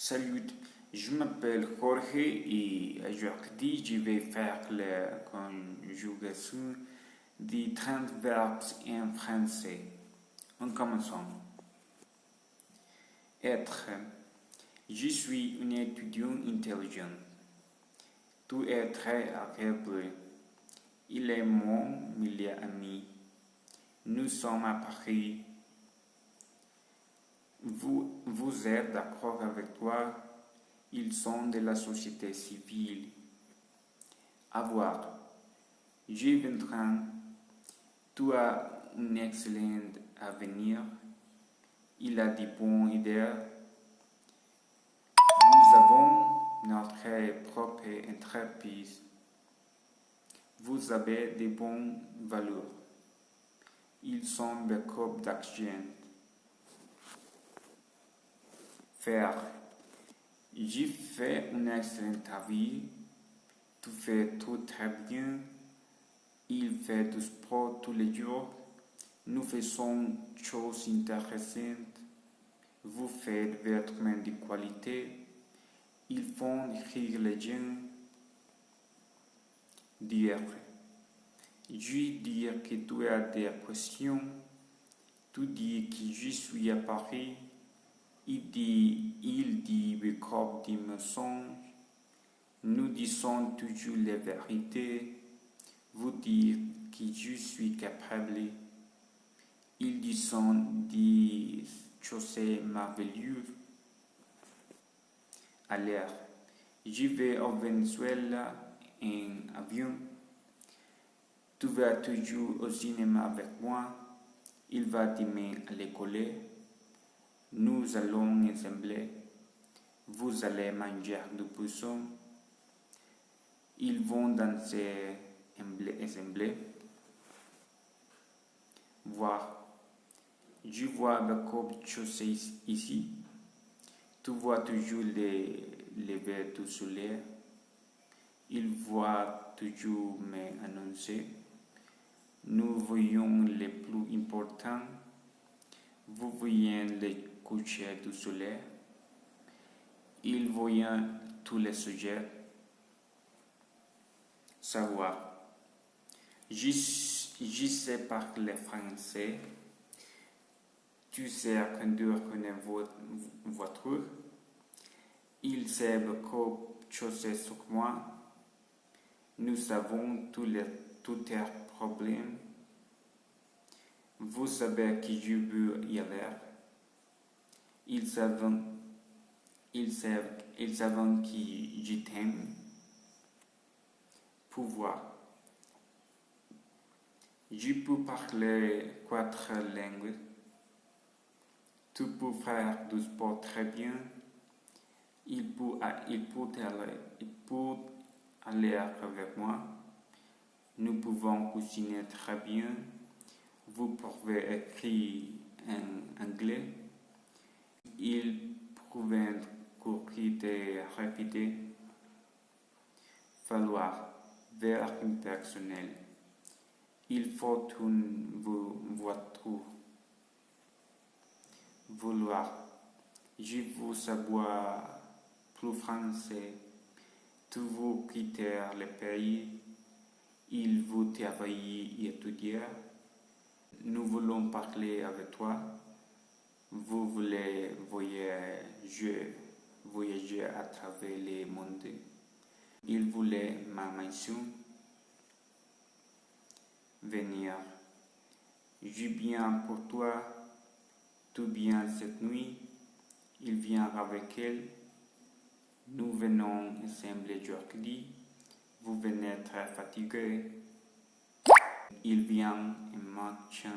Salut, je m'appelle Jorge et aujourd'hui je vais faire la conjugaison des 30 verbes en français. En commençant. Être. Je suis un étudiant intelligent. Tu es très agréable. Il est mon meilleur ami. Nous sommes à Paris. Vous êtes d'accord avec toi? Ils sont de la société civile. Avoir. J'ai 20 ans. Tu as un excellent avenir. Il a de bonnes idées. Nous avons notre propre entreprise. Vous avez de bonnes valeurs. Ils sont des coupes d'argent. Faire. J'ai fait un excellent travail. Tu fais tout très bien. Il fait du sport tous les jours. Nous faisons choses intéressantes. Vous faites vêtements de qualité. Ils font rire les gens. Dire. Je dis que tu as des questions. Tu dis que je suis à Paris. Il dit beaucoup de mensonges. Nous disons toujours la vérité. Vous dites que je suis capable. Ils disent des choses merveilleuses. À l'air. Je vais au Venezuela en avion. Tu vas toujours au cinéma avec moi. Il va demain à l'école. Nous allons ensemble. Vous allez manger du poisson. Ils vont danser ensemble. Voir. Je vois beaucoup de choses ici. Tu vois toujours les levées du soleil. Il voit toujours m'annoncer. Nous voyons les plus importants. Vous voyez les couchers du soleil. Ils voient tous les sujets. Savoir. Je sais parler français. Tu sais conduire une voiture. Il sait beaucoup de choses sur moi. Nous savons tous les problèmes. Vous savez que je veux y aller. Ils savent que je t'aime. Pouvoir. Je peux parler 4 langues. Tu peux faire du sport très bien. Il peut aller avec moi. Nous pouvons cuisiner très bien. Vous pouvez écrire en anglais. Ils peuvent courir rapide. Falloir. Verbe impersonnel. Il faut une voiture. Vouloir. Je veux savoir plus français. Tu veux quitter le pays. Il veut travailler et étudier. Nous voulons parler avec toi. Vous voulez voyager à travers le monde. Il voulait ma maison. Venir. Je viens pour toi. Tu viens cette nuit. Il vient avec elle. Nous venons ensemble aujourd'hui. Vous venez très fatigué. Il vient en marchant.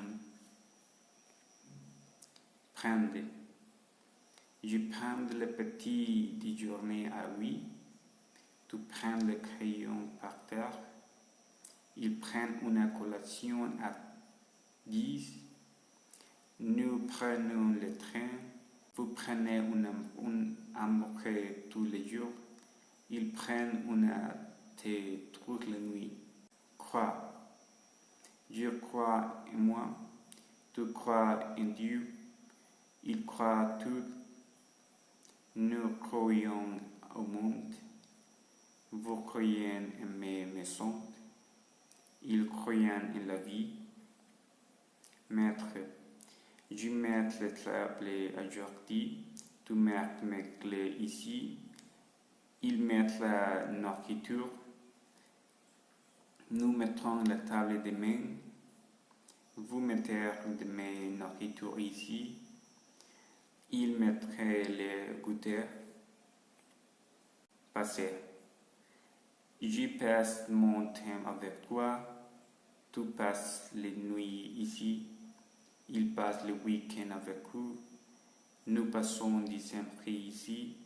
Prendre. Je prends le petit déjeuner à 8. Tu prends le crayon par terre. Ils prennent une collation à 10. Nous prenons le train. Vous prenez un hamburger tous les jours. Ils prennent une thé toute la nuit. Croire. Je crois en moi. Tu crois en Dieu. Il croit tout. Nous croyons au monde. Vous croyez en mes maisons. Ils croient en la vie. Maître, je mets les tables aujourd'hui. Tu mets mes clés ici. Ils mettent la nourriture. Nous mettons la table demain. Vous mettez mes nourritures ici. Ils mettraient les goûters. Passez. Je passe mon temps avec toi. Tu passes les nuits ici. Il passe le week-end avec vous. Nous passons décembre ici.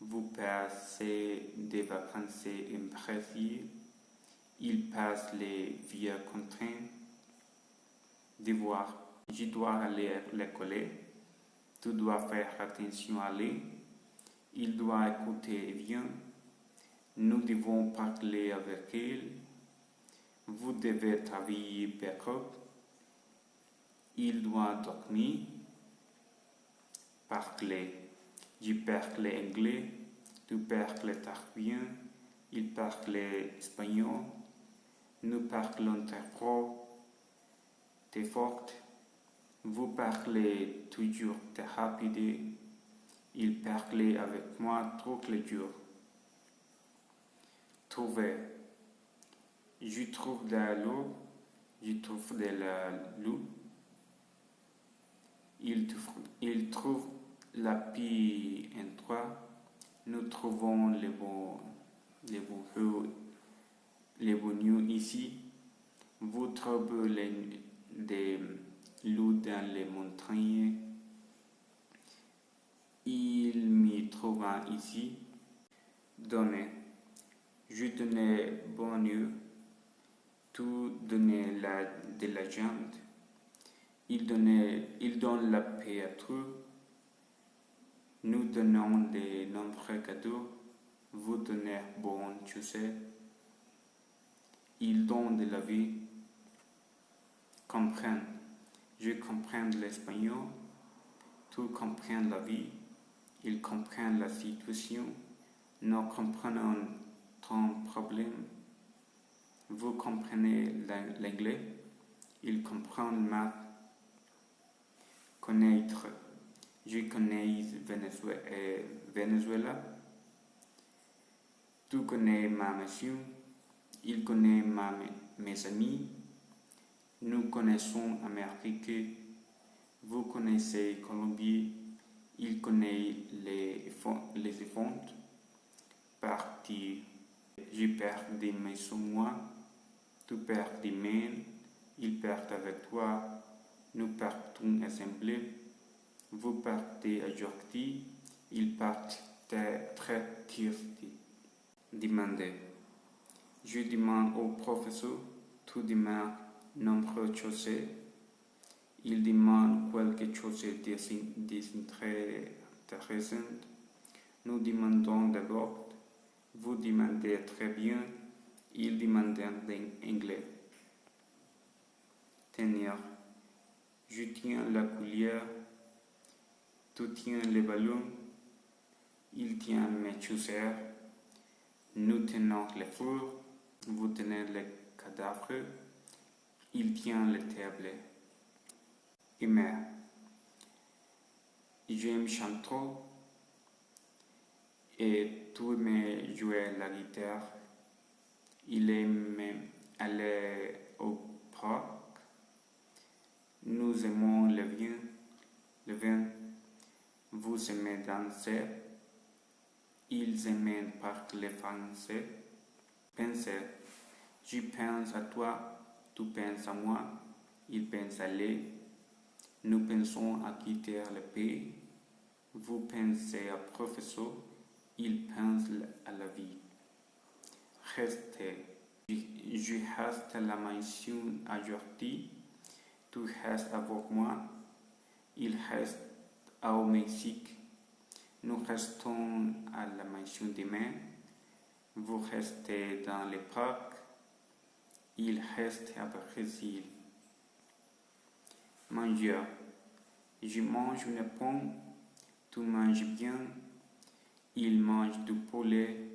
Vous passez des vacances en Brésil. Il passe les vieux contraintes. Devoir. Je dois aller à l'école. Tu dois faire attention à lui. Il doit écouter bien. Nous devons parler avec elle. Vous devez travailler backup. Il doit dormir. Parler. Je parle anglais. Tu parles italien. Il parle espagnol. Nous parlons très fort. Très fort. Vous parlez toujours très rapide. Il parlait avec moi tous les jours. Trouver. Je trouve de l'eau. Je trouve de l'eau. Il trouve la paix en toi. Nous trouvons les bonheurs ici. Vous trouvez des loups dans les montagnes. Il m'y trouva ici. Donner. Je donnais bonheur. Tu donnais de l'argent. Il donne la paix à tout. Nous donnons de nombreux cadeaux. Vous donnez bonne chose. Il donne de la vie. Comprendre. Je comprends l'espagnol. Tu comprends la vie. Il comprend la situation. Nous comprenons ton problème. Vous comprenez l'anglais. Il comprend le maths. Connaître. Je connais Venezuela. Tu connais ma maison. Il connaît mes amis. Nous connaissons Amérique. Vous connaissez Colombie. Il connaît les événements. Partir. Je perds des maisons moi. Tu perds des mains. Il perd avec toi. Nous partons ensemble. Vous partez aujourd'hui. Il part très triste. Demander. Je demande au professeur. Tu demandes nombreuses choses. Il demande quelque chose d'intéressant. Nous demandons d'abord. Vous demandez très bien. Il demande en anglais. Tenir. Je tiens la cuillère. Tu tiens les ballons. Il tient mes chaussures. Nous tenons les fours. Vous tenez les cadavres. Il tient les tables. Aimer. J'aime chanter. Et tu aimes jouer la guitare. Il aime aller au parc. Nous aimons le vin. Vous aimez danser. Ils aiment parler français. Penser. Je pense à toi. Tu penses à moi. Il pense à lui. Nous pensons à quitter le pays. Vous pensez au professeur. Il pense à la vie. Rester. Je reste à la maison aujourd'hui. Tu restes avec moi. Il reste au Mexique. Nous restons à la maison demain. Vous restez dans le parc. Il reste à Brésil. Manger. Je mange une pomme. Tu manges bien. Il mange du poulet.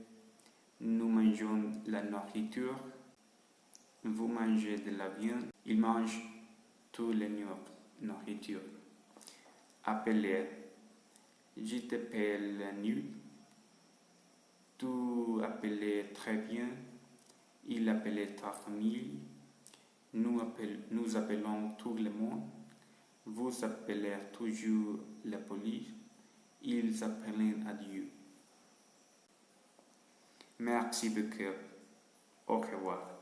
Nous mangeons la nourriture. Vous mangez de la viande. Il mange toute la nourriture. Appeler. Je t'appelle la nuit. Tu appelais très bien. Il appelait ta famille. Nous appelons tout le monde. Vous appelez toujours la police. Ils appellent à Dieu. Merci beaucoup. Au revoir.